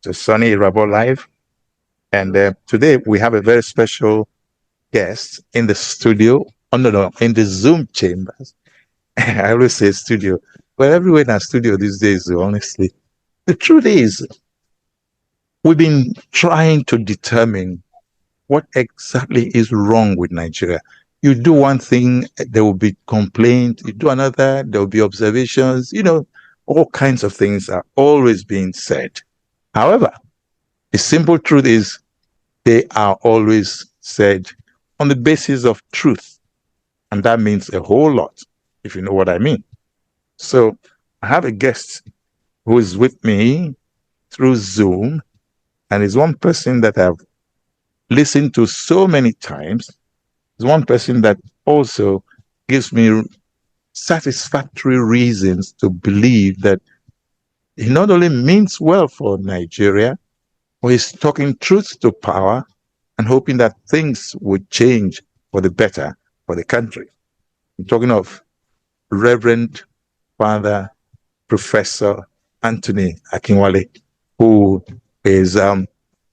to Sunny Irabo Live. And today we have a very special guest in the studio, no, in the Zoom chambers. I always say studio, but everywhere in our studio these days, honestly. The truth is, we've been trying to determine what exactly is wrong with Nigeria. You do one thing, there will be complaint. You do another, there will be observations. All kinds of things are always being said. However, the simple truth is they are always said on the basis of truth. And that means a whole lot, if you know what I mean. So I have a guest who is with me through Zoom, and is one person that I've listened to so many times. Is one person that also gives me satisfactory reasons to believe that he not only means well for Nigeria, but he's talking truth to power and hoping that things would change for the better for the country. I'm talking of Reverend Father Professor Anthony Akinwale, who is, I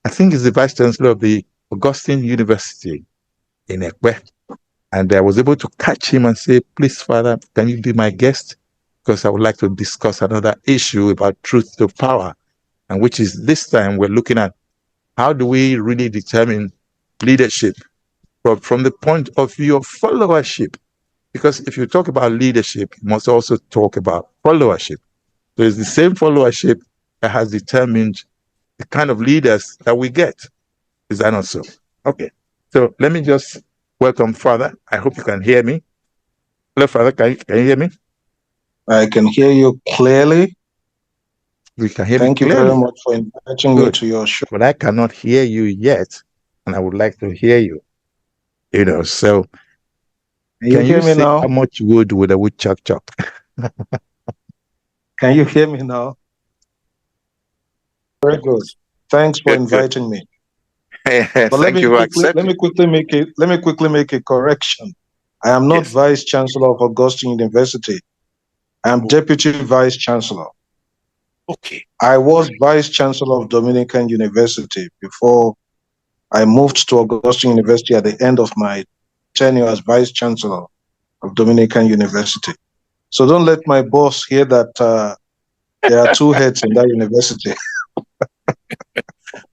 think, is the Vice Chancellor of the Augustine University in Ekwe. And I was able to catch him and say, please, Father, can you be my guest? Because I would like to discuss another issue about truth to power, and which is this time we're looking at how do we really determine leadership from the point of view of followership. Because if you talk about leadership, you must also talk about followership. So it's the same followership that has determined the kind of leaders that we get. Is that not so? Okay. So let me just welcome Father. I hope you can hear me. Hello, Father. Can you hear me? I can hear you clearly. We can hear Thank me you clearly. very much for inviting me to your show. But I cannot hear you yet, and I would like to hear you. So Can you hear me now? How much wood would a woodchuck chop? Can you hear me now? Very good. Thanks for inviting me. But let me quickly make a correction. I am not Vice Chancellor of Augustine University. I am Deputy Vice Chancellor. Okay. I was Vice Chancellor of Dominican University before I moved to Augustine University at the end of my tenure as Vice Chancellor of Dominican University. So don't let my boss hear that there are two heads in that university.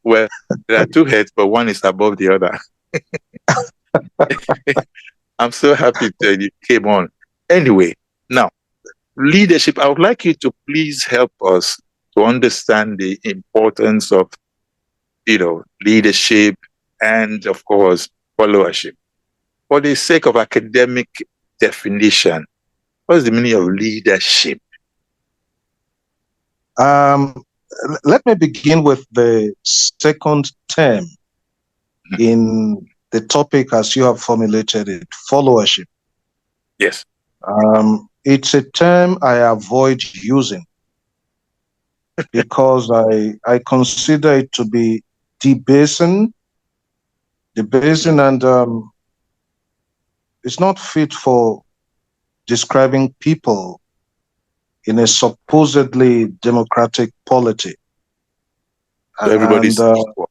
Well, there are two heads, but one is above the other. I'm so happy that you came on. Anyway, now, leadership, I would like you to please help us to understand the importance of, leadership and, of course, followership. For the sake of academic definition, what is the meaning of leadership? Let me begin with the second term in the topic as you have formulated it, followership. Yes. It's a term I avoid using because I consider it to be debasing, and it's not fit for describing people in a supposedly democratic polity. So everybody's equal.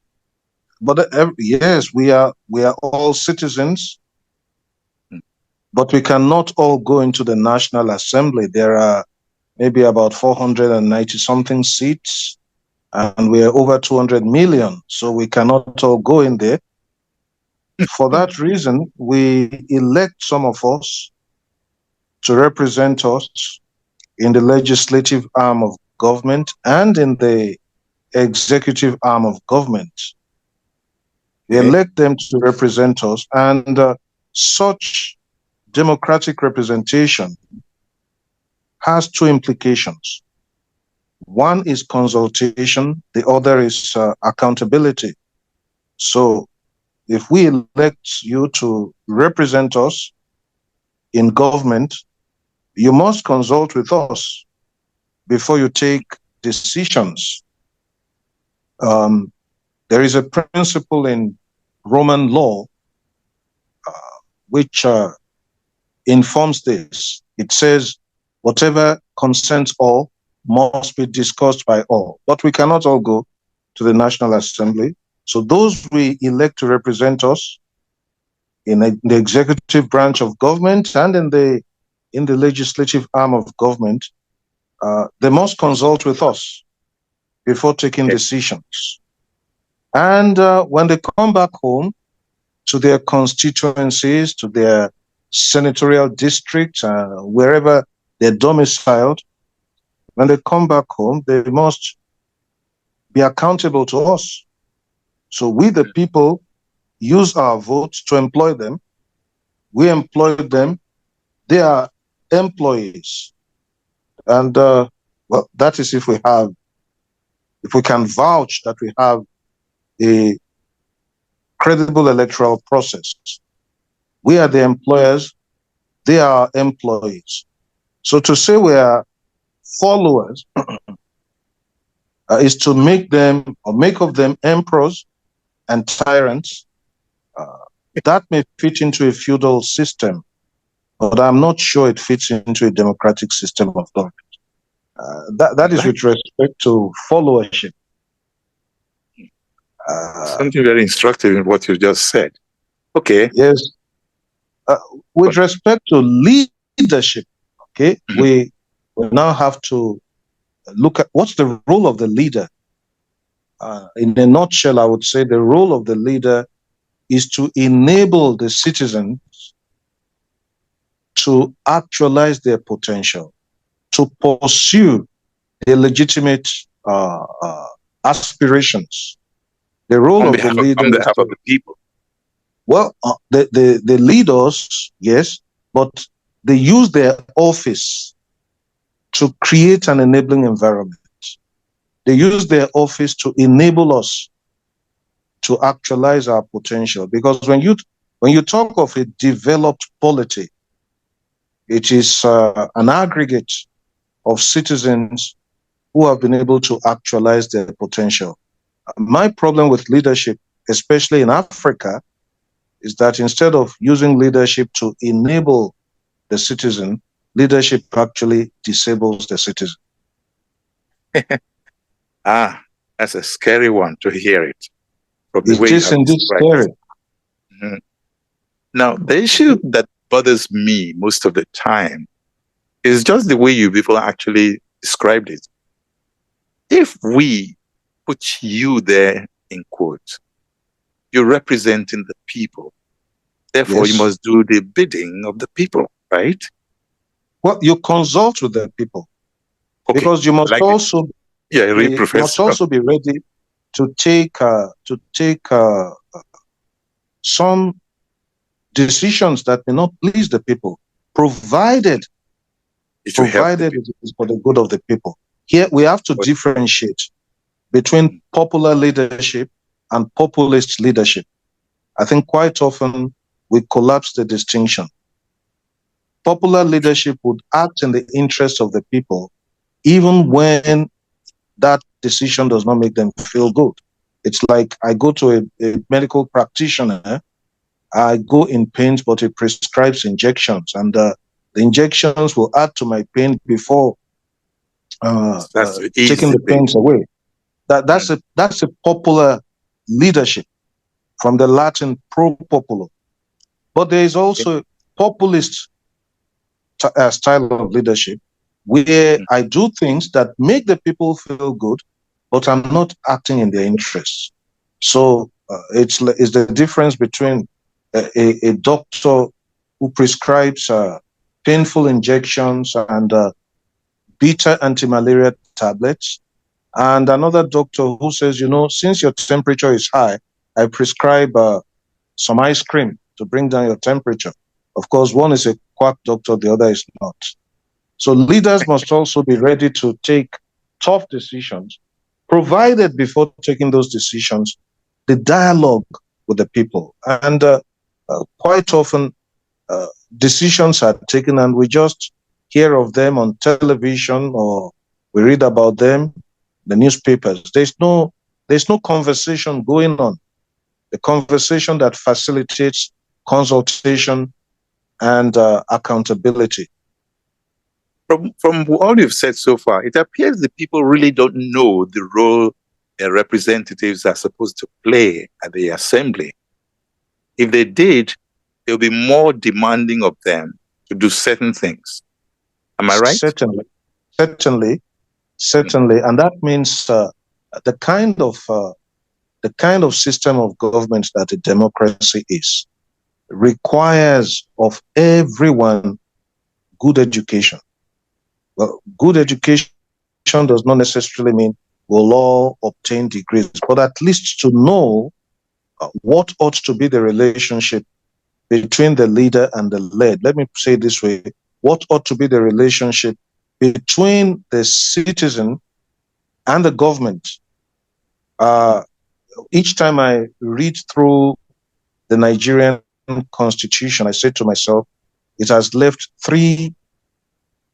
But yes, we are all citizens, but we cannot all go into the National Assembly. There are maybe about 490 something seats, and we are over 200 million, so we cannot all go in there. For that reason, we elect some of us to represent us in the legislative arm of government and in the executive arm of government. We elect them to represent us, and such democratic representation has two implications. One is consultation, the other is accountability. So if we elect you to represent us in government, you must consult with us before you take decisions. There is a principle in Roman law which informs this. It says, whatever concerns all must be discussed by all. But we cannot all go. to the National Assembly. So those we elect to represent us in the executive branch of government and in the legislative arm of government, they must consult with us before taking decisions. And when they come back home to their constituencies, to their senatorial districts, wherever they're domiciled, when they come back home, they must be accountable to us. So we, the people, use our votes to employ them. We employ them. They are employees. And well, that is if we can vouch that we have a credible electoral process. We are the employers, they are employees. So to say we are followers is to make them or make of them emperors and tyrants. That may fit into a feudal system, but I'm not sure it fits into a democratic system of government. That is with respect to followership. Something very instructive in what you just said. Okay. Yes. With respect to leadership, okay, we now have to look at what's the role of the leader. In a nutshell, I would say the role of the leader is to enable the citizens to actualize their potential, to pursue their legitimate aspirations. The role of the leader on behalf of the people. Well, they lead us, yes, but they use their office to create an enabling environment. They use their office to enable us to actualize our potential. Because when you talk of a developed polity, it is an aggregate of citizens who have been able to actualize their potential. My problem with leadership, especially in Africa, is that instead of using leadership to enable the citizen, leadership actually disables the citizen. That's a scary one to hear it. From the It way is indeed scary. Mm-hmm. Now, the issue that bothers me most of the time is just the way you people actually described it. If we put you there in quotes, you're representing the people. Therefore, you must do the bidding of the people, right? Well, you consult with the people. Okay. Because you must also be ready to take some decisions that may not please the people, provided it is for the good of the people. Here we have to differentiate between popular leadership and populist leadership. I think quite often we collapse the distinction. Popular leadership would act in the interest of the people, even when that decision does not make them feel good. It's like I go to a medical practitioner, I go in pain, but he prescribes injections, and the injections will add to my pain before taking the pains away. That's a popular leadership, from the Latin pro populo. But there is also a populist style of leadership, where I do things that make the people feel good, but I'm not acting in their interests. So it's the difference between a doctor who prescribes painful injections and bitter anti-malaria tablets, and another doctor who says, since your temperature is high, I prescribe some ice cream to bring down your temperature. Of course, one is a quack doctor, the other is not. So leaders must also be ready to take tough decisions, provided before taking those decisions, the dialogue with the people. And quite often, decisions are taken and we just hear of them on television, or we read about them in the newspapers. There's no conversation going on. The conversation that facilitates consultation and accountability. From all you've said so far, it appears the people really don't know the role their representatives are supposed to play at the assembly. If they did, they'll be more demanding of them to do certain things. Am I right? Certainly, certainly, certainly, and that means the kind of system of government that a democracy is requires of everyone good education. Well, good education does not necessarily mean we'll all obtain degrees, but at least to know what ought to be the relationship between the leader and the led. Let me say it this way: what ought to be the relationship between the citizen and the government? Each time I read through the Nigerian constitution, I say to myself, it has left three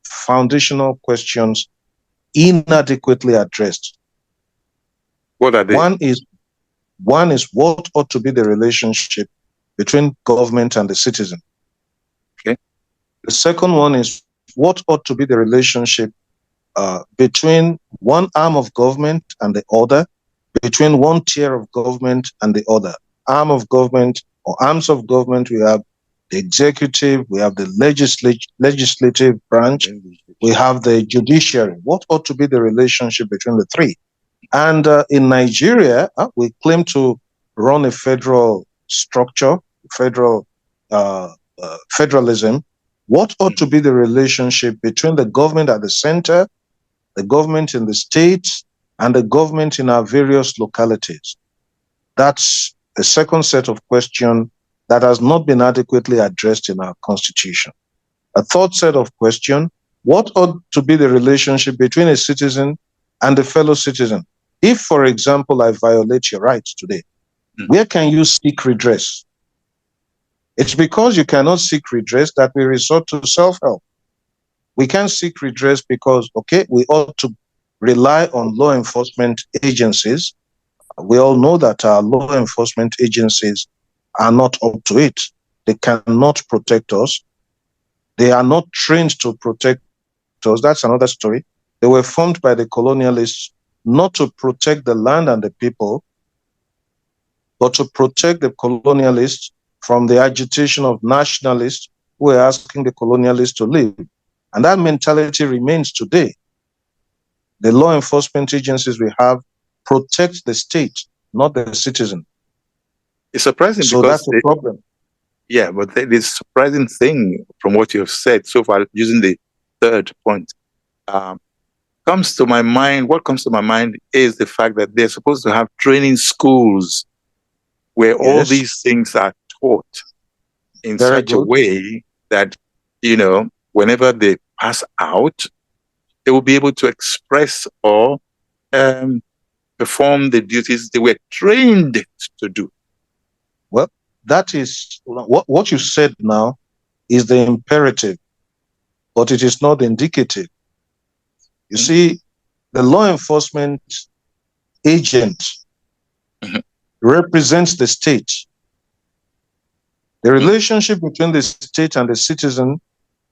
foundational questions inadequately addressed. What are they? One is what ought to be the relationship between government and the citizen. Okay. The second one is what ought to be the relationship between one arm of government and the other, between one tier of government and the other. Arm of government or arms of government, we have the executive, we have the legislative branch, we have the judiciary. What ought to be the relationship between the three? And in Nigeria, we claim to run a federal structure, federalism. What ought to be the relationship between the government at the center, the government in the states, and the government in our various localities? That's a second set of questions that has not been adequately addressed in our constitution. A third set of questions: what ought to be the relationship between a citizen and a fellow citizen? If, for example, I violate your rights today, where can you seek redress? It's because you cannot seek redress that we resort to self-help. We can't seek redress because, okay, we ought to rely on law enforcement agencies. We all know that our law enforcement agencies are not up to it. They cannot protect us. They are not trained to protect us. That's another story. They were formed by the colonialists not to protect the land and the people, but to protect the colonialists from the agitation of nationalists who are asking the colonialists to leave. And that mentality remains today. The law enforcement agencies we have protect the state, not the citizen. It's surprising so because that's the problem. Yeah, but the surprising thing from what you have said so far, using the third point, comes to my mind. What comes to my mind is the fact that they're supposed to have training schools where all these things are taught in such a way that, whenever they pass out, they will be able to express or perform the duties they were trained to do. Well, that is what you said now is the imperative, but it is not indicative. You see, the law enforcement agent represents the state. The relationship between the state and the citizen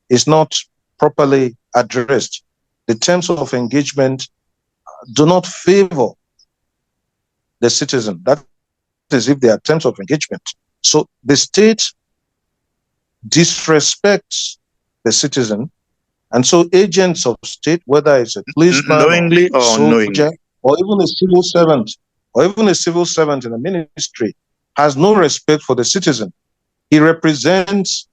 is not properly addressed. The terms of engagement do not favor the citizen. That is if they are terms of engagement. So the state disrespects the citizen, and so agents of state, whether it's a policeman, knowingly or soldier, or even a civil servant in a ministry, has no respect for the citizen. He represents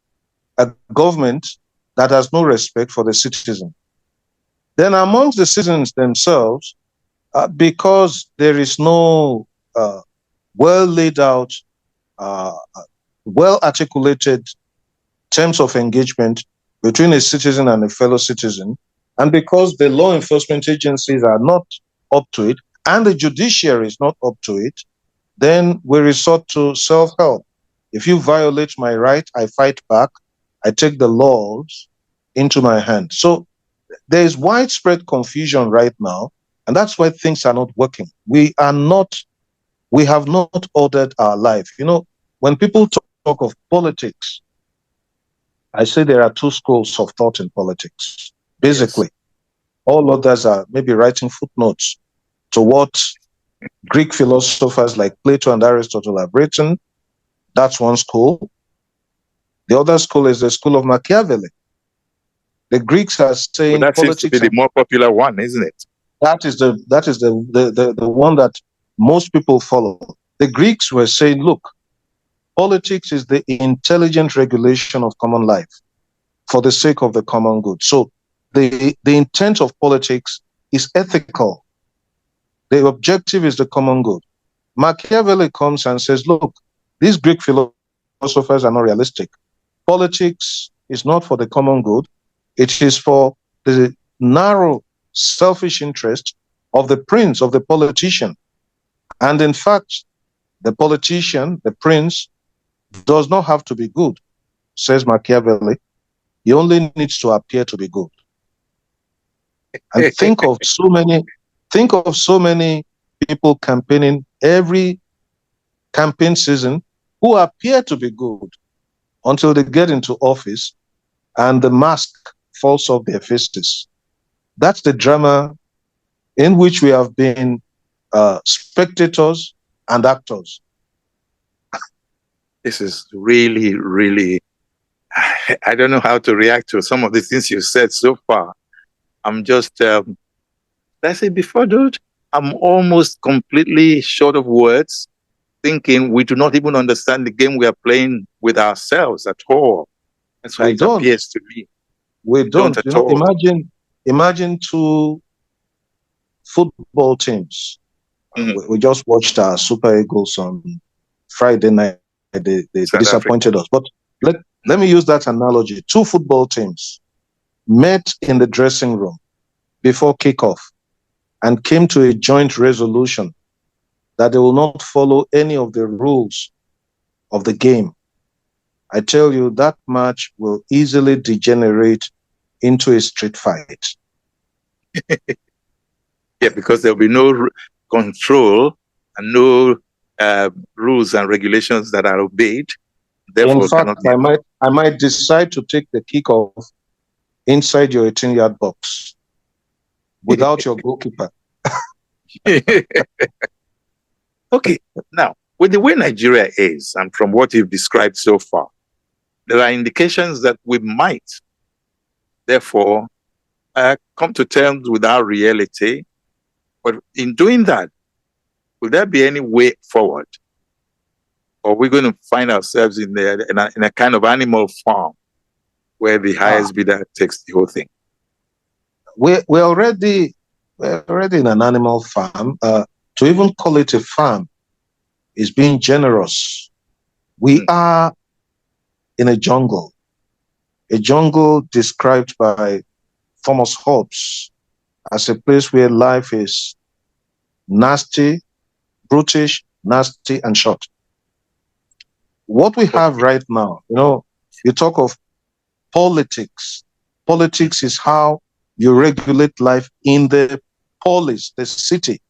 a government that has no respect for the citizen. Then amongst the citizens themselves, because there is no well laid out, well articulated terms of engagement between a citizen and a fellow citizen, and because the law enforcement agencies are not up to it, and the judiciary is not up to it, then we resort to self-help. If you violate my right, I fight back. I take the laws into my hand. So there is widespread confusion right now, and that's why things are not working. We have not ordered our life. When people talk of politics, I say there are two schools of thought in politics. Basically, all others are maybe writing footnotes to what Greek philosophers like Plato and Aristotle have written. That's one school. The other school is the school of Machiavelli. The Greeks are But saying that seems to be politics, the and more popular one, isn't it? that is the one that most people follow. The Greeks were saying, look, politics is the intelligent regulation of common life for the sake of the common good. So the intent of politics is ethical. The objective is the common good. Machiavelli comes and says, look, these Greek philosophers are not realistic. Politics is not for the common good. It is for the narrow, selfish interest of the prince, of the politician. And in fact, the politician, the prince, does not have to be good, says Machiavelli. He only needs to appear to be good. And think of so many people campaigning every campaign season who appear to be good until they get into office and the mask falls off their faces. That's the drama in which we have been spectators and actors. This is really, really, I don't know how to react to some of the things you said so far. I'm just, I said before, dude, I'm almost completely short of words, thinking we do not even understand the game we are playing with ourselves at all. That's why it appears to me. We don't. At all. Imagine two football teams. We just watched our Super Eagles on Friday night. They disappointed us. But let me use that analogy. Two football teams met in the dressing room before kickoff and came to a joint resolution that they will not follow any of the rules of the game. I tell you, that match will easily degenerate into a street fight. Yeah, because there'll be no control and no rules and regulations that are obeyed. Therefore, in fact, I might decide to take the kickoff inside your 18-yard box without your goalkeeper. Okay, now, with the way Nigeria is, and from what you've described so far, there are indications that we might, therefore, come to terms with our reality. But in doing that, will there be any way forward? Or are we going to find ourselves in a kind of animal farm where the highest bidder takes the whole thing? We're already in an animal farm. To even call it a farm is being generous. We are in a jungle described by Thomas Hobbes as a place where life is nasty, brutish, nasty, and short. What we have right now, you talk of politics. Politics is how you regulate life in the polis, the city.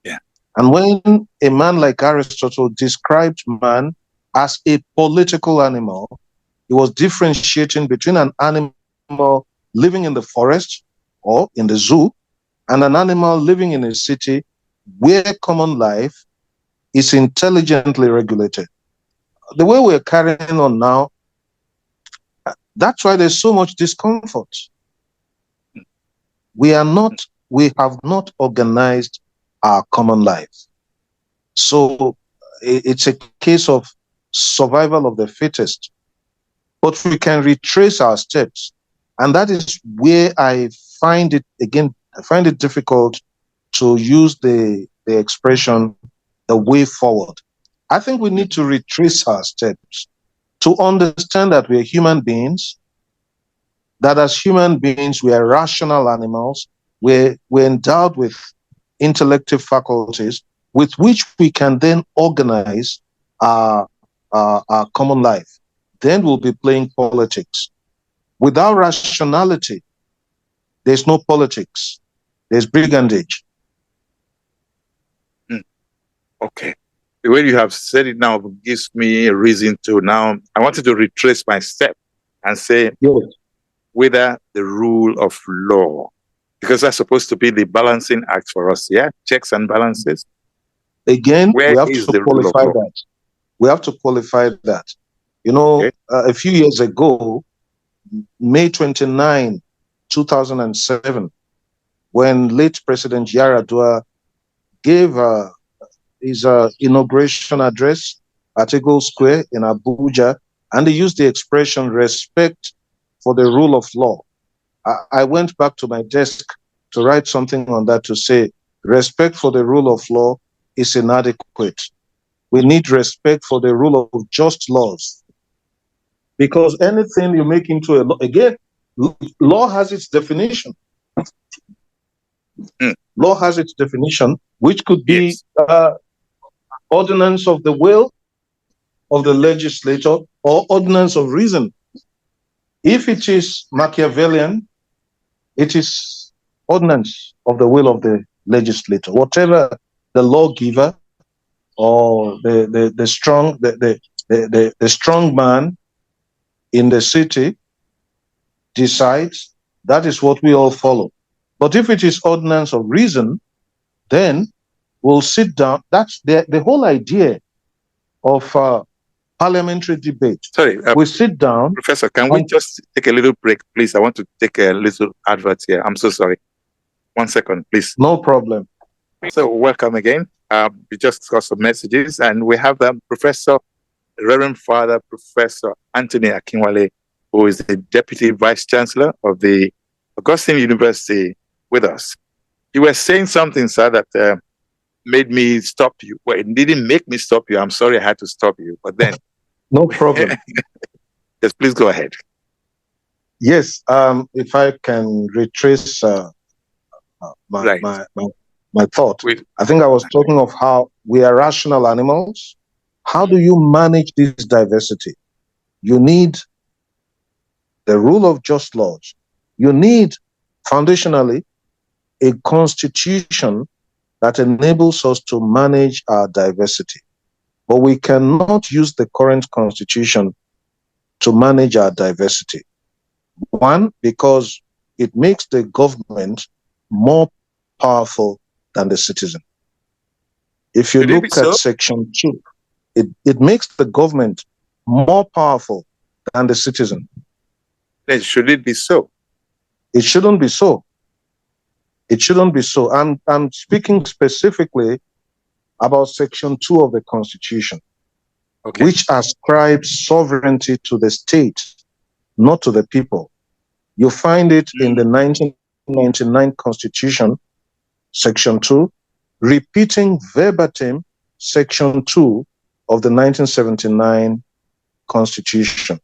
Yeah. And when a man like Aristotle described man as a political animal, he was differentiating between an animal living in the forest or in the zoo and an animal living in a city where common life is intelligently regulated. The way we're carrying on now, that's why there's so much discomfort. We have not organized our common life. So it's a case of survival of the fittest. But we can retrace our steps. And that is where I find it difficult to use the expression, the way forward. I think we need to retrace our steps to understand that we are human beings, that as human beings, we are rational animals, we're endowed with intellective faculties with which we can then organize our common life. Then we'll be playing politics. Without rationality, there's no politics. There's brigandage. Okay. The way you have said it now gives me a reason to now. I wanted to retrace my step and say, yes, whether the rule of law Because that's supposed to be the balancing act for us, yeah? Checks and balances. Again, Where we have is to the rule of qualify law? that. We have to qualify that. You know, Okay. a few years ago, May 29, 2007, when late President Yaradua gave his inauguration address at Eagle Square in Abuja, and he used the expression respect for the rule of law. I went back to my desk to write something on that to say respect for the rule of law is inadequate. We need respect for the rule of just laws. Because anything you make into a law, again, law has its definition. Law has its definition, which could be Yes. ordinance of the will of the legislator or ordinance of reason. If it is Machiavellian, it is ordinance of the will of the legislator. Whatever the lawgiver or the strong man in the city decides, that is what we all follow. But if it is ordinance of reason, then we'll sit down. That's the whole idea of parliamentary debate. Sorry, We sit down. Professor, can we just take a little break, please? I want to take a little advert here. I'm so sorry. 1 second, please. No problem. So welcome again. We just got some messages, and we have Professor, Reverend Father Professor Anthony Akinwale, who is the Deputy Vice Chancellor of the Augustine University, with us. You were saying something, sir, that made me stop you. Well, it didn't make me stop you. I'm sorry I had to stop you, but then... No problem. Yes, please go ahead. Yes, if I can retrace my thought. I think I was talking of how we are rational animals. How do you manage this diversity? You need the rule of just laws. You need, foundationally, a constitution that enables us to manage our diversity. But we cannot use the current constitution to manage our diversity. One, because it makes the government more powerful than the citizen. If you look at Section 2, it makes the government more powerful than the citizen. Then should it be so? It shouldn't be so. It shouldn't be so. I'm speaking specifically about Section 2 of the Constitution, which ascribes sovereignty to the state, not to the people. You find it in the 1999 Constitution, Section 2, repeating verbatim Section 2 of the 1979 Constitution.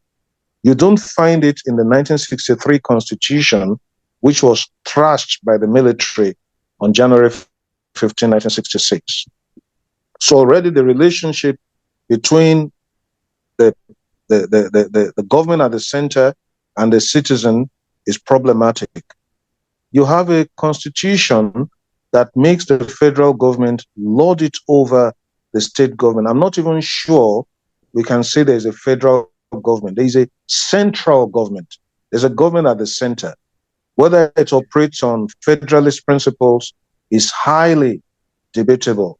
You don't find it in the 1963 Constitution, which was trashed by the military on January 15, 1966. So already the relationship between the government at the center and the citizen is problematic. You have a constitution that makes the federal government lord it over the state government. I'm not even sure we can say there's a federal government. There is a central government. There's a government at the center. Whether it operates on federalist principles is highly debatable.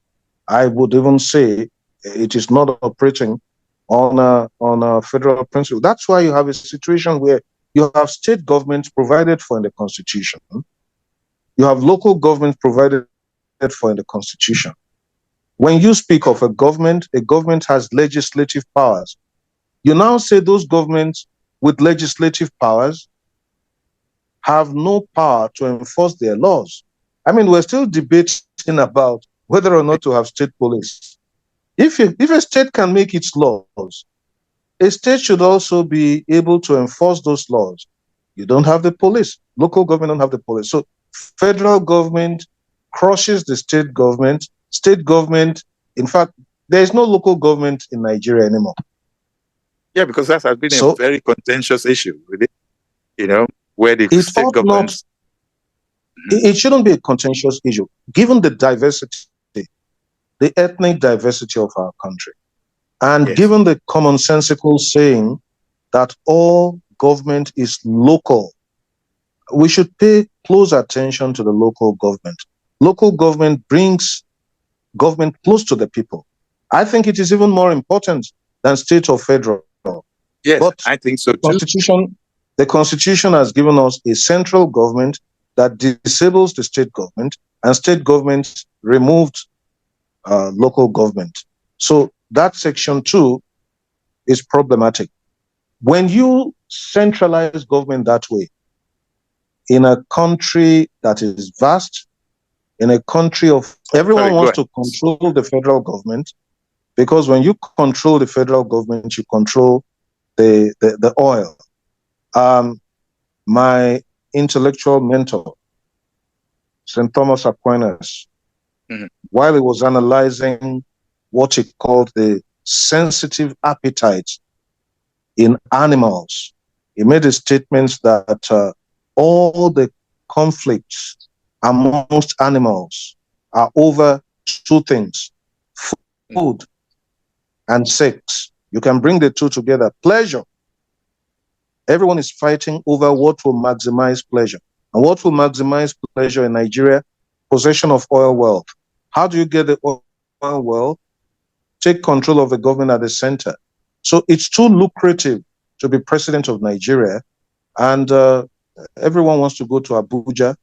I would even say it is not operating on a federal principle. That's why you have a situation where you have state governments provided for in the Constitution. You have local governments provided for in the Constitution. When you speak of a government has legislative powers. You now say those governments with legislative powers have no power to enforce their laws. I mean, we're still debating about whether or not to have state police. If a state can make its laws, a state should also be able to enforce those laws. You don't have the police. Local government don't have the police. So federal government crushes the state government. State government, in fact, there is no local government in Nigeria anymore. Yeah, because that has been a very contentious issue with it, where the state government... It shouldn't be a contentious issue, given the diversity, the ethnic diversity of our country. And given the commonsensical saying that all government is local, we should pay close attention to the local government. Local government brings government close to the people. I think it is even more important than state or federal. Yes, But I think so too. The Constitution has given us a central government that disables the state government, and state government removed local government. So that section 2 is problematic. When you centralize government that way, in a country that is vast, in a country of everyone wants to control the federal government, because when you control the federal government, you control the oil. My intellectual mentor, St. Thomas Aquinas, while he was analyzing what he called the sensitive appetite in animals, he made a statement that all the conflicts amongst animals are over two things: food and sex. You can bring the two together. Pleasure. Everyone is fighting over what will maximize pleasure. And what will maximize pleasure in Nigeria? Possession of oil wealth. How do you get the oil wealth? Take control of the government at the center. So it's too lucrative to be president of Nigeria. And everyone wants to go to Abuja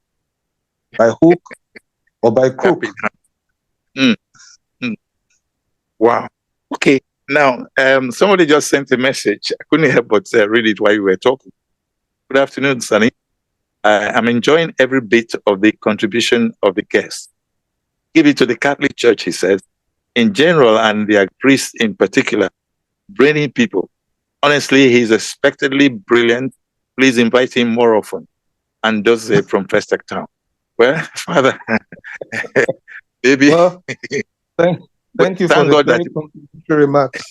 by hook or by crook. Wow. Okay. Now, somebody just sent a message. I couldn't help but read it while you were talking. Good afternoon, Sonny. I'm enjoying every bit of the contribution of the guest. Give it to the Catholic Church, he says, in general, and their priests in particular, bringing people. Honestly, he's expectedly brilliant. Please invite him more often. And does from Festac Town. Well, Father, maybe. Well, thank you for the very complimentary remarks.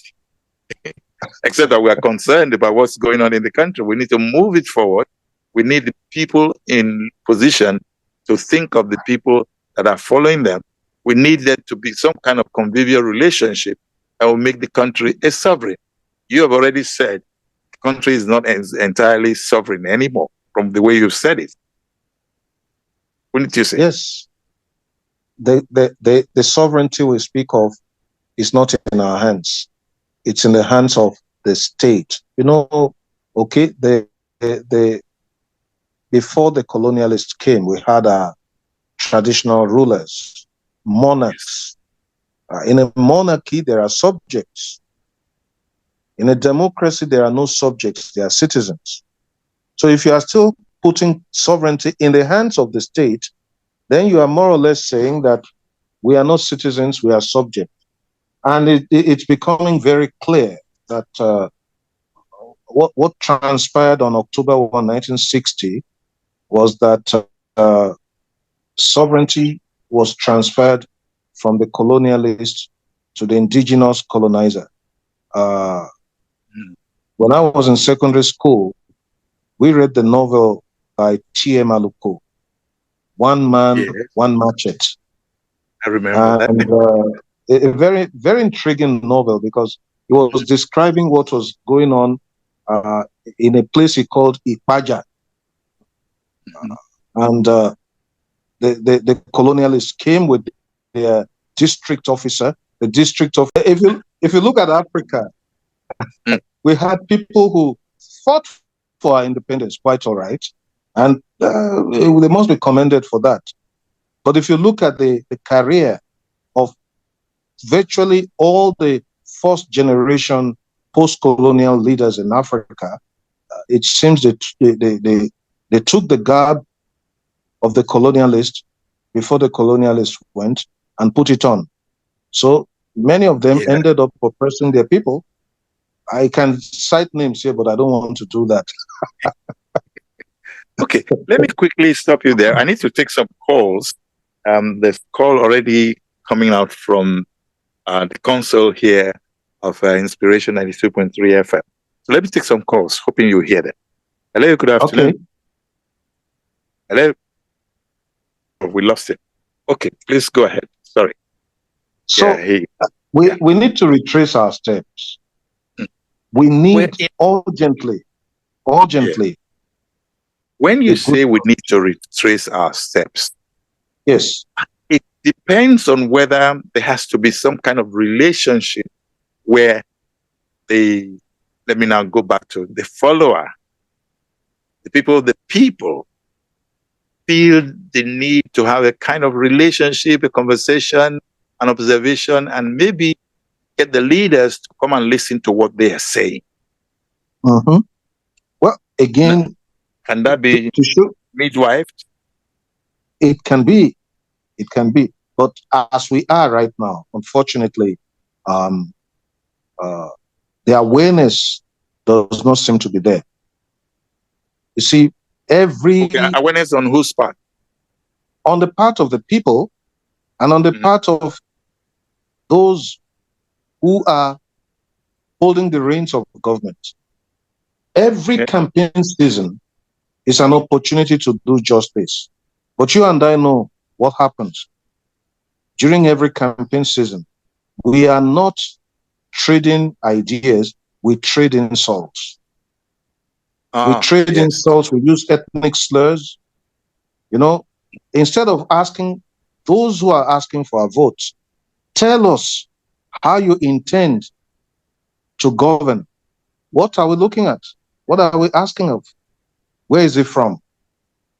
Except that we are concerned about what's going on in the country. We need to move it forward. We need the people in position to think of the people that are following them. We need there to be some kind of convivial relationship that will make the country a sovereign. You have already said the country is not entirely sovereign anymore from the way you've said it. Wouldn't you say? Yes. The sovereignty we speak of is not in our hands. It's in the hands of the state. You know, okay, before the colonialists came, we had our traditional rulers, monarchs. In a monarchy, there are subjects. In a democracy, there are no subjects, they are citizens. So if you are still putting sovereignty in the hands of the state, then you are more or less saying that we are not citizens, we are subjects. And it's becoming very clear that what transpired on October 1, 1960 was that sovereignty was transferred from the colonialist to the indigenous colonizer. When I was in secondary school, we read the novel by T.M. Aluko, One Man, One Machete. I remember that. A very, very intriguing novel because it was describing what was going on in a place he called Ipaja. And the colonialists came with their district officer. The district of if you look at Africa, we had people who fought for our independence, quite all right, and they must be commended for that. But if you look at the career of virtually all the first generation post-colonial leaders in Africa, it seems that they took the garb of the colonialist before the colonialists went and put it on. So many of them ended up oppressing their people. I can cite names here, but I don't want to do that. Okay, let me quickly stop you there. I need to take some calls. There's call already coming out from the console here of Inspiration 92.3 FM. So let me take some calls, hoping you hear them. Hello, good afternoon. Okay. Hello. Oh, we lost it. Okay, please go ahead. Sorry. So we need to retrace our steps. We need urgently, When you say we need to retrace our steps, yes, it depends on whether there has to be some kind of relationship where let me now go back to the follower, the people feel the need to have a kind of relationship, a conversation, an observation, and maybe get the leaders to come and listen to what they are saying. Mm-hmm. Well, again, can that be to show midwife? It can be. But as we are right now, unfortunately, the awareness does not seem to be there. You see, awareness on whose part? On the part of the people, and on the part of those who are holding the reins of government. Every campaign season is an opportunity to do just this. But you and I know what happens during every campaign season. We are not trading ideas, we trade insults. We trade insults, we use ethnic slurs. You know, instead of asking those who are asking for our votes, tell us how you intend to govern. What are we looking at? What are we asking of? Where is it from?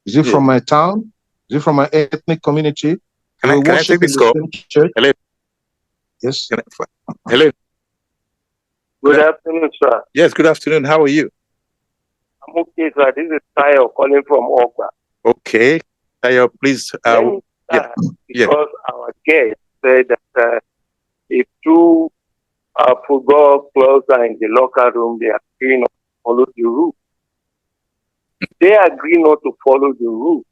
Is it from my town? Is it from my ethnic community? Can I take this call? Church? Hello. Yes. Hello. Good afternoon, sir. Yes, good afternoon. How are you? I'm okay, sir. This is Tayo calling from Okwa. Okay. Tayo, please. Because our guest said that if two football clubs are in the locker room, they agree not to follow the rule. They agree not to follow the rule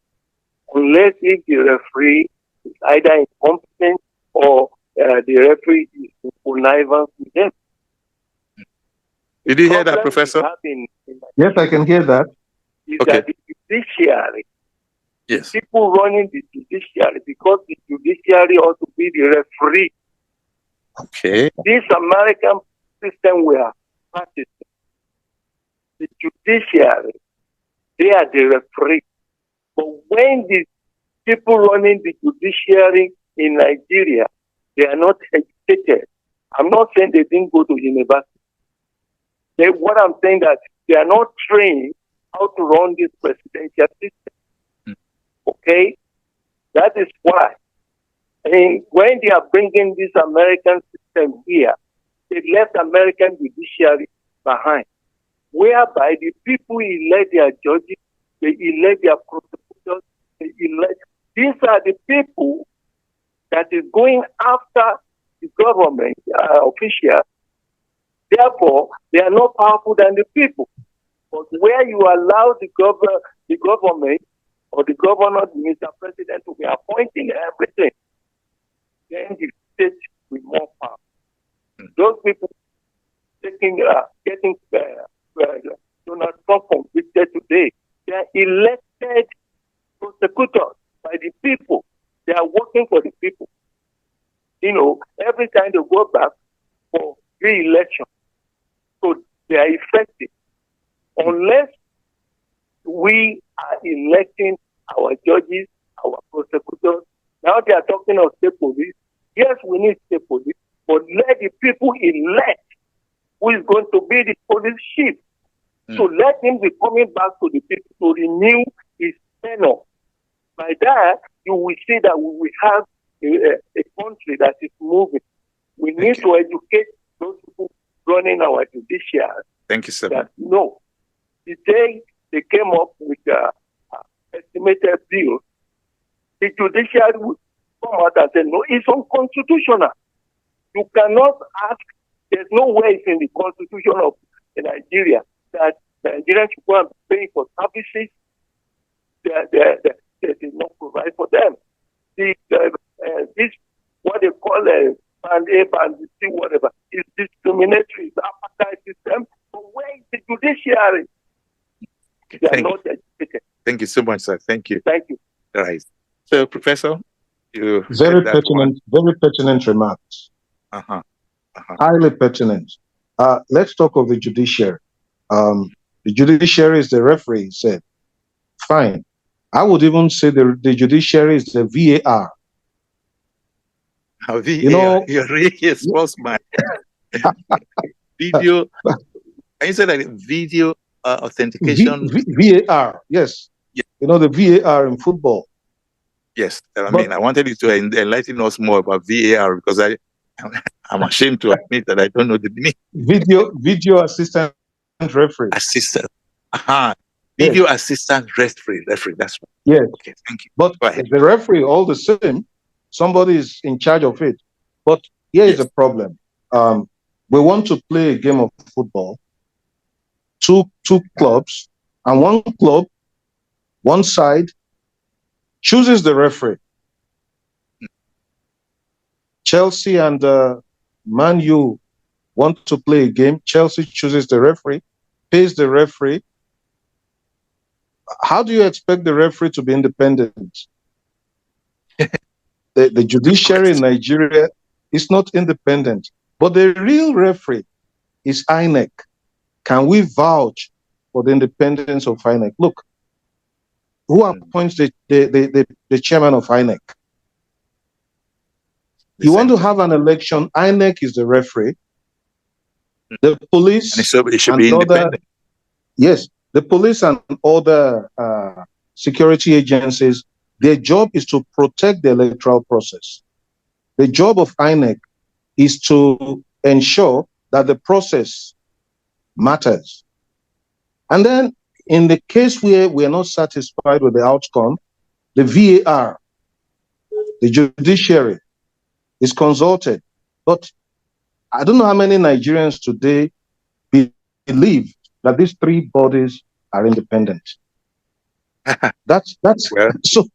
unless if the referee is either incompetent or the referee is in connivance with them. Did you hear that, Professor? Yes, I can hear that. That the judiciary, people running the judiciary, because the judiciary ought to be the referee. Okay. This American system we are practicing, the judiciary, they are the referee. But when the people running the judiciary in Nigeria, they are not educated. I'm not saying they didn't go to university. What I'm saying that they are not trained how to run this presidential system. Okay? That is why. And when they are bringing this American system here, they left American judiciary behind, whereby the people elect their judges, they elect their prosecutors, they elect. These are the people that is going after the government officials. Therefore, they are not powerful than the people. But where you allow the government or the governor, the Mr. President, to be appointing everything, then the state with more power. Those people getting Donald Trump convicted today, they are elected prosecutors by the people. They are working for the people. You know, every time they go back for re-election, so they are effective. Unless we are electing our judges, our prosecutors. Now they are talking of state police. Yes, we need state police, but let the people elect who is going to be the police chief. So let him be coming back to the people to renew his tenure. By that, you will see that we will have a country that is moving. We need to educate those people running our judiciary. Thank you, sir. That, no, the day they came up with estimated bill, the judiciary would come out and say, no, it's unconstitutional. You cannot ask, there's no way it's in the constitution of Nigeria that Nigerians should go and pay for services they did not provide for them. This, what they call band A, band C, whatever, is discriminatory, it's apartheid system. But where is the judiciary? They are not educated. Thank you so much, sir. Thank you. Thank you. All right. So, Professor, you very pertinent remarks. Highly pertinent. Let's talk of the judiciary. The judiciary is the referee, he said. fine. I would even say the judiciary is the VAR. VAR, you know, you're really a sportsman. Video, can you say like video authentication? VAR, yes. Yeah. You know, the VAR in football. Yes, I mean, I wanted you to enlighten us more about VAR because I'm ashamed to admit that I don't know the meaning. Video assistant referee. Assistant. Video assistant referee. That's right. Yes. Okay, thank you. But the referee, all the same, somebody is in charge of it. But here is a problem. We want to play a game of football. Two clubs, and one club, one side, chooses the referee. Chelsea and Man U want to play a game. Chelsea chooses the referee, pays the referee. How do you expect the referee to be independent? The judiciary in Nigeria is not independent, but the real referee is INEC. Can we vouch for the independence of INEC? Look, who appoints the chairman of INEC? You want to have an election, INEC is the referee. The police it should be independent. Yes, the police and other security agencies, their job is to protect the electoral process. The job of INEC is to ensure that the process matters. And then in the case where we are not satisfied with the outcome, the VAR, the judiciary, is consulted. But I don't know how many Nigerians today believe that these three bodies are independent. That's well, so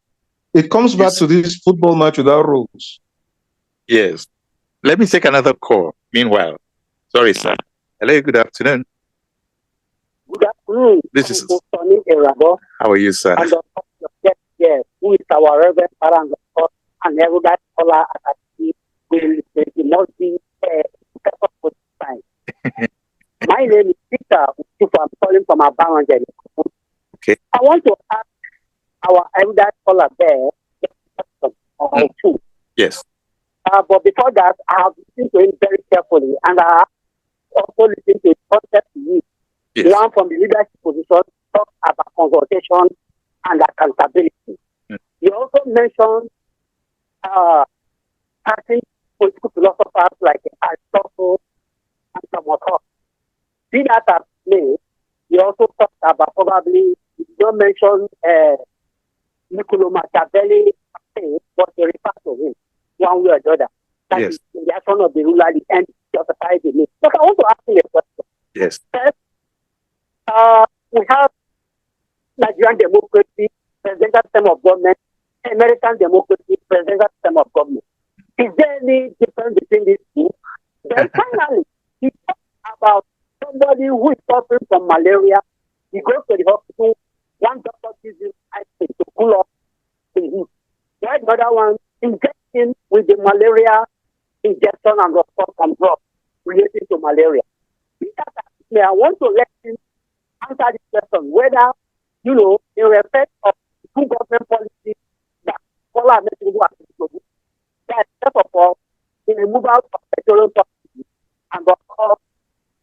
it comes back to this football match without rules. Yes. Let me take another call. Meanwhile, sorry, sir. Hello, good afternoon. Good afternoon. This is Tony Erabo. How are you, sir? And yes, who is our Reverend Parang and everybody scholar at the multi time. My name is Peter. I'm calling from Abaranjani. Okay. I want to ask our elder scholar there or two. Yes. But before that, I have listened to him very carefully, and I have also listened to his concept to you. Yes. One from the leadership position talks about consultation and accountability. He also mentioned passing political philosophers like Aristotle and Thomas. See that as me. He also talked about probably, he did not mention Niccolo Machiavelli, but he referred to him one way or the other. That is the reaction of the ruler, the end justifies the means. But I want to ask you a question. Yes. First, we have Nigerian democracy, presidential system of government, American democracy, presidential system of government. Is there any difference between these two? Then finally, he talks about somebody who is suffering from malaria. He goes to the hospital, one doctor gives him ice cream to cool off the heat. While the other one injects him with the malaria injection and response and drugs related to malaria. I want to let him answer this question, whether, in respect of two government policies that follow that first of all, the removal of petroleum subsidies and of course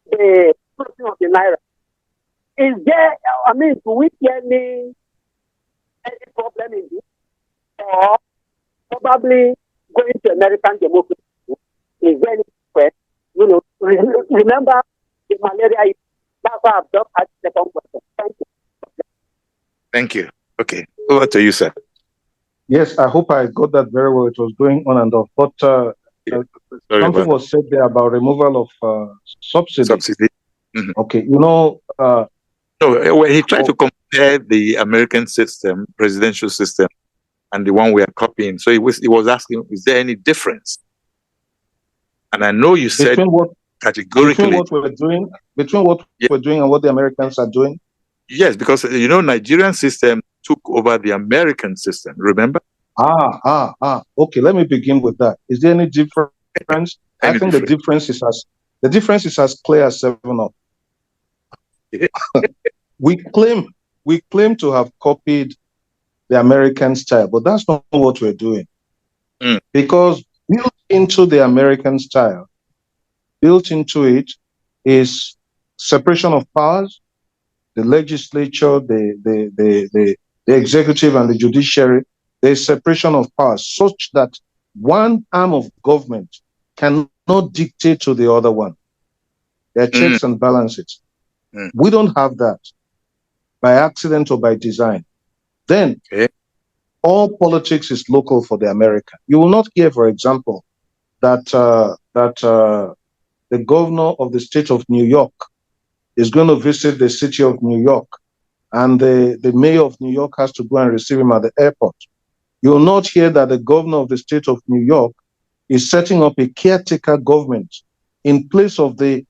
the closing of the naira. Is there, do we see any problem in this? Or probably going to American democracy is very different. Remember the malaria. That's why I've just asked the second question. Thank you. Thank you. Okay. Over to you, sir. Yes, I hope I got that very well. It was going on and off. But something was said there about removal of subsidy. Mm-hmm. Okay. When he tried to compare the American system, presidential system, and the one we are copying. So he was asking, is there any difference? And I know you said categorically between what we're doing and what the Americans are doing. Yes, because Nigerian system took over the American system. Remember? Okay. Let me begin with that. Is there any difference? I think the difference is as clear as 7 Up. We claim we claim to have copied the American style, but that's not what we're doing. Because built into the American style, built into it is separation of powers, the legislature, the executive and the judiciary. There's separation of powers such that one arm of government cannot dictate to the other one. There are checks and balances. We don't have that by accident or by design. Then all politics is local for the American. You will not hear, for example, that the governor of the state of New York is going to visit the city of New York, and the mayor of New York has to go and receive him at the airport. You will not hear that the governor of the state of New York is setting up a caretaker government in place of the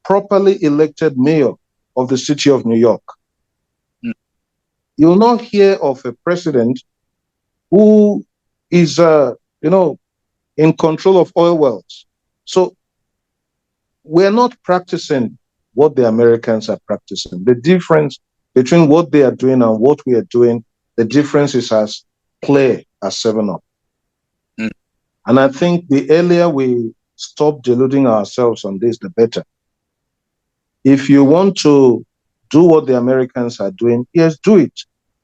properly elected mayor of the city of New York. You will not hear of a president who is, in control of oil wells. So we're not practicing what the Americans are practicing. The difference between what they are doing and what we are doing, the difference is as clear as 7-Up. And I think the earlier we stop deluding ourselves on this, the better. If you want to do what the Americans are doing, yes, do it.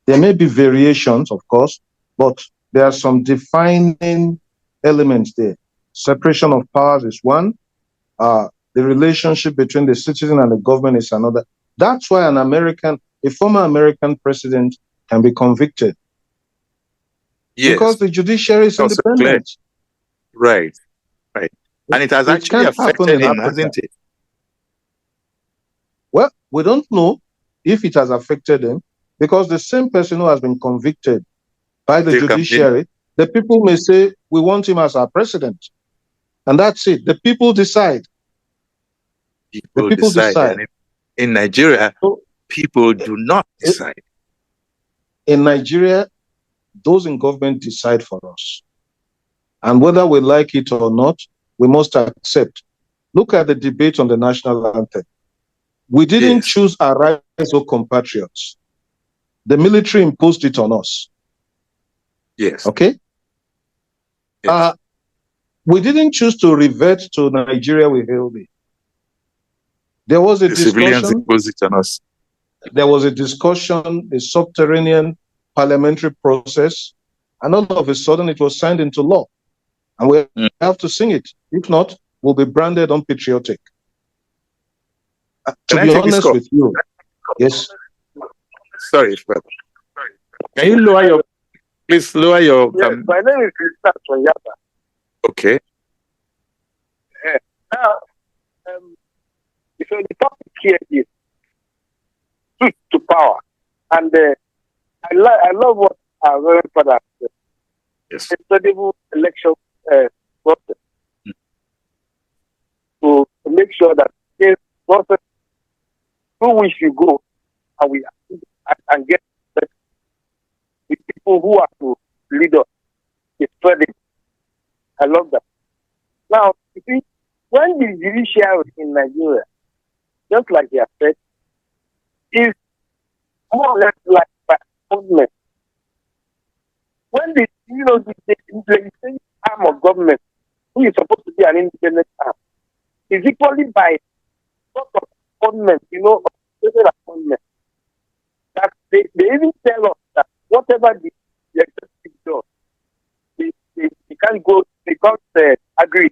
There may be variations, of course, but there are some defining elements there. Separation of powers is one. The relationship between the citizen and the government is another. That's why a former American president can be convicted. Yes. Because the judiciary is independent. Right. And it has actually affected him, hasn't it? Well, we don't know if it has affected him, because the same person who has been convicted by the judiciary, the people may say, we want him as our president. And that's it. The people decide. The people decide. In Nigeria, people do not decide. In Nigeria, those in government decide for us. And whether we like it or not, we must accept. Look at the debate on the national anthem. We didn't choose our rights, O compatriots. The military imposed it on us. Yes. Okay? Yes. We didn't choose to revert to Nigeria we hailed it. There was a discussion. Civilians imposed it on us. There was a discussion, a subterranean parliamentary process, and all of a sudden it was signed into law. And we have to sing it. If not, we'll be branded unpatriotic. To be honest with you, yes. Sorry, brother. Can you please lower your... Yes, my name is Krista Sonyaba. Okay. Now, so the topic here is truth to power. And I love what our Reverend Father said. Yes. Incredible election process to make sure that this process through which you go and get the people who are to lead us is credible. I love that. Now, you see, when the judiciary in Nigeria, just like they have said, is more or less like by appointment. When the legislative arm of government, who is supposed to be an independent arm, is equally by sort of appointment, appointment. That they even tell us that whatever the executive does, they can't go, they can't agree.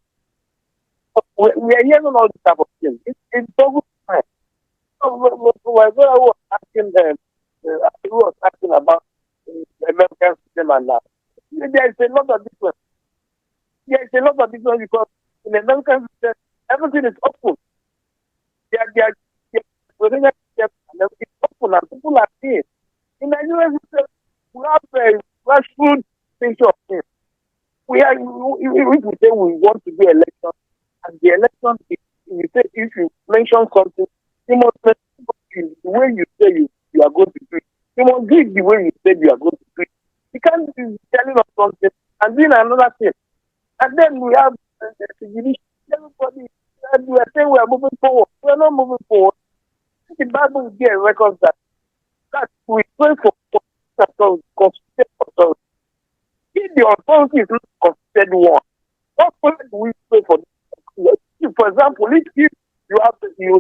We are hearing all this type of things. It's double time. My brother was asking about the American system and that. There is a lot of difference. There is a lot of difference because in the American system, everything is open. It's open and people are seeing. In Nigeria, we have a grassroots picture of things. We say we want to do election, and the election, if you mention something, you must mention the way you say you are going to do it. You must do it the way you said you are going to do it. You can't be telling us something and doing another thing. And then we have everybody, and we are saying we are moving forward. We are not moving forward. The Bible gives records that that we pray for constituted authority. If the authority is not constituted one, what prayer do we pray for? For example, if you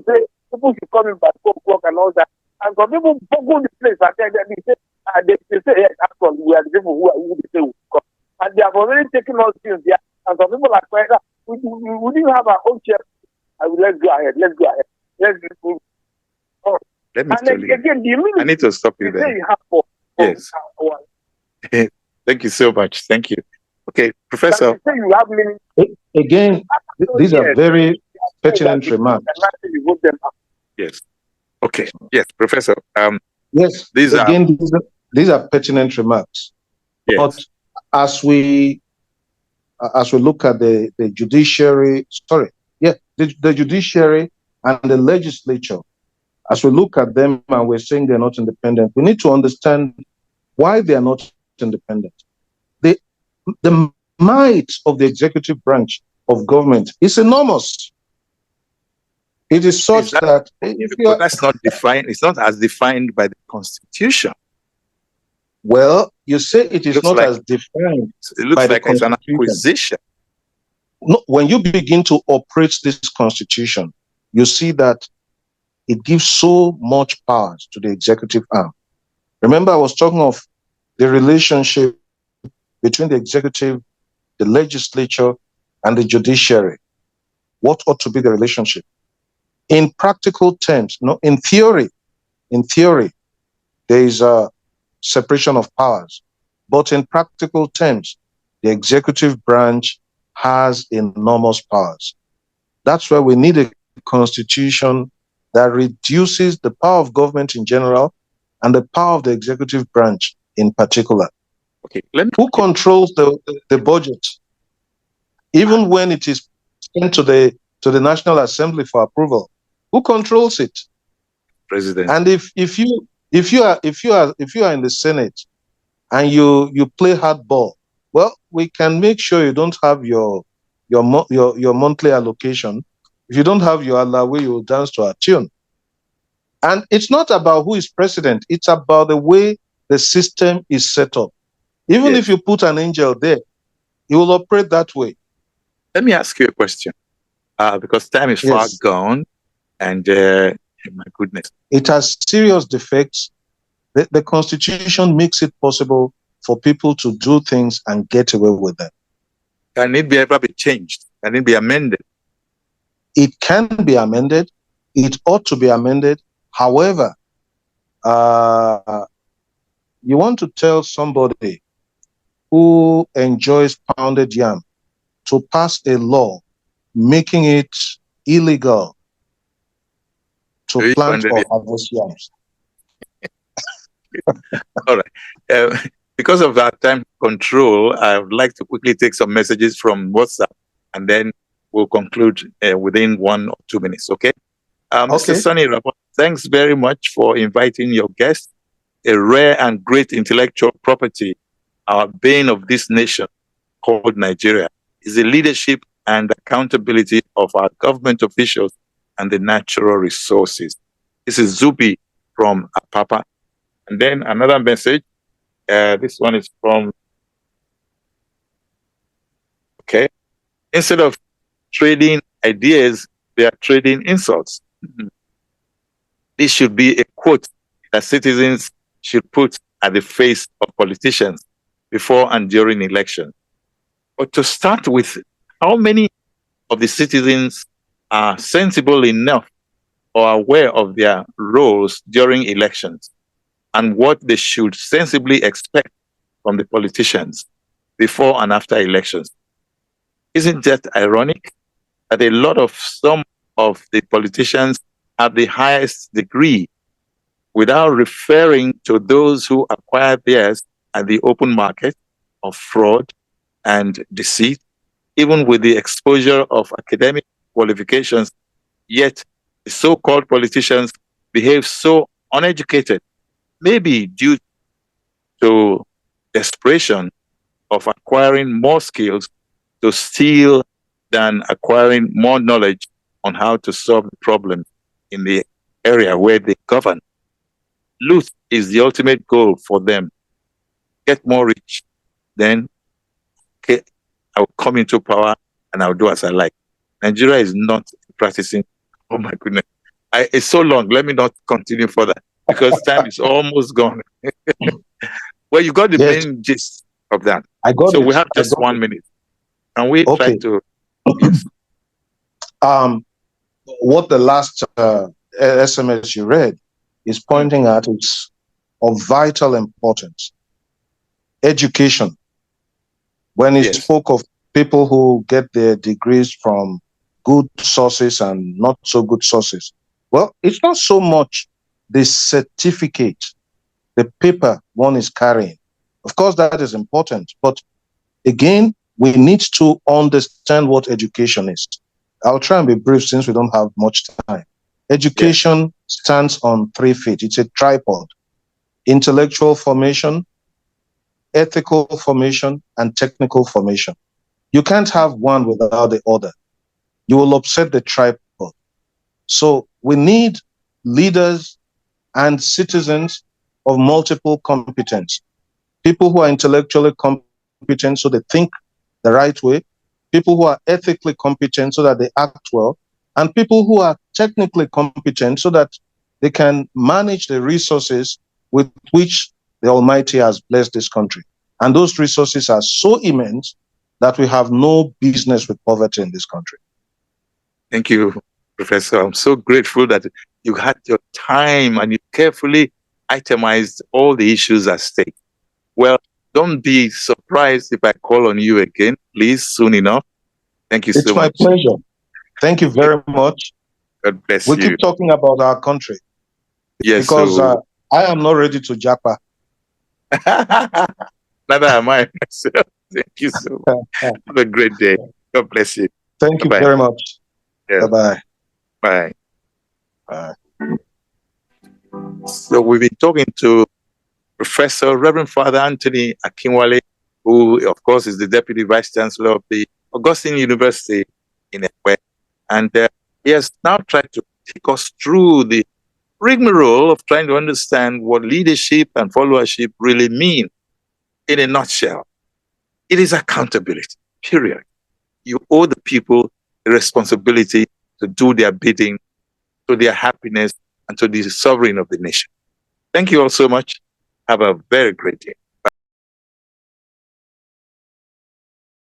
say people should come in by 4 o'clock and all that, and some people go the place and then they say, yes, actually, we are the people who they say will come. And they have already taken all things there. And some people are quiet. We didn't have our own chair. Let's go ahead. Let's go. Oh. Let me tell you. Again, I need to stop you there. Yes. Thank you so much. Thank you. Okay, Professor. You have meaning. Again, these are very pertinent remarks. Yes. Okay. Yes, Professor. Yes. These are pertinent remarks. Yes. But as we look at the judiciary, the judiciary and the legislature, as we look at them and we're saying they're not independent, we need to understand why they are not independent. The might of the executive branch of government is enormous. It is such that that's not defined. It's not as defined by the Constitution. Well, you say it is not as defined. It looks like it's an acquisition. No, when you begin to operate this Constitution, you see that it gives so much power to the executive arm. Remember, I was talking of the relationship between the executive, the legislature, and the judiciary. What ought to be the relationship? In practical terms, in theory, there is a separation of powers. But in practical terms, the executive branch has enormous powers. That's why we need a constitution that reduces the power of government in general and the power of the executive branch in particular. Okay. Who controls the budget? Even when it is sent to the National Assembly for approval, who controls it? President. And if you are in the Senate and you play hardball, well, we can make sure you don't have your monthly allocation. If you don't have your allowance, you will dance to a tune. And it's not about who is president. It's about the way the system is set up. Even if you put an angel there, he will operate that way. Let me ask you a question, because time is far gone, and my goodness, it has serious defects. The Constitution makes it possible for people to do things and get away with them. Can it be ever be changed? Can it be amended? It can be amended. It ought to be amended. However, you want to tell somebody who enjoys pounded yam to pass a law making it illegal to plant or harvest yams. All right. Because of our time control, I would like to quickly take some messages from WhatsApp, and then we'll conclude within 1 or 2 minutes, okay? Mr. Sonny Rapport, thanks very much for inviting your guest, a rare and great intellectual property. Our bane of this nation, called Nigeria, is the leadership and accountability of our government officials and the natural resources. This is Zubi from Apapa. And then another message. This one is from, instead of trading ideas, they are trading insults. This should be a quote that citizens should put at the face of politicians before and during elections. But to start with, how many of the citizens are sensible enough or aware of their roles during elections and what they should sensibly expect from the politicians before and after elections? Isn't that ironic that some of the politicians have the highest degree without referring to those who acquired theirs at the open market of fraud and deceit, even with the exposure of academic qualifications, yet the so-called politicians behave so uneducated, maybe due to desperation of acquiring more skills to steal than acquiring more knowledge on how to solve the problem in the area where they govern. Loot is the ultimate goal for them. Get more rich, then okay, I'll come into power and I'll do as I like. Nigeria is not practicing. Oh my goodness. It's so long. Let me not continue further because time is almost gone. Well, you got the main gist of that. I got so it. we have just 1 minute. And we try to, yes. What the last SMS you read is pointing at is of vital importance. Education. When he spoke of people who get their degrees from good sources and not so good sources, well, it's not so much the certificate, the paper one is carrying. Of course, that is important. But again, we need to understand what education is. I'll try and be brief since we don't have much time. Education stands on 3 feet. It's a tripod. Intellectual formation, ethical formation, and technical formation. You can't have one without the other. You will upset the tripod. So we need leaders and citizens of multiple competence. People who are intellectually competent so they think the right way, people who are ethically competent so that they act well, and people who are technically competent so that they can manage the resources with which the Almighty has blessed this country. And those resources are so immense that we have no business with poverty in this country. Thank you, Professor. I'm so grateful that you had your time and you carefully itemized all the issues at stake. Well, don't be surprised if I call on you again, please, soon enough. Thank you so much. It's my pleasure. Thank you very much. God bless you. We keep talking about our country. Yes, because I am not ready to japa. Neither am I myself. Thank you so much. Have a great day. God bless you. Thank you very much. Yeah. Bye-bye. Bye. Bye. So we've been talking to Professor Reverend Father Anthony Akinwale, who, of course, is the Deputy Vice Chancellor of the Augustine University in Ekwe. And he has now tried to take us through the rigmarole of trying to understand what leadership and followership really mean. In a nutshell, it is accountability, period. You owe the people the responsibility to do their bidding, to their happiness, and to the sovereign of the nation. Thank you all so much. Have a very great day.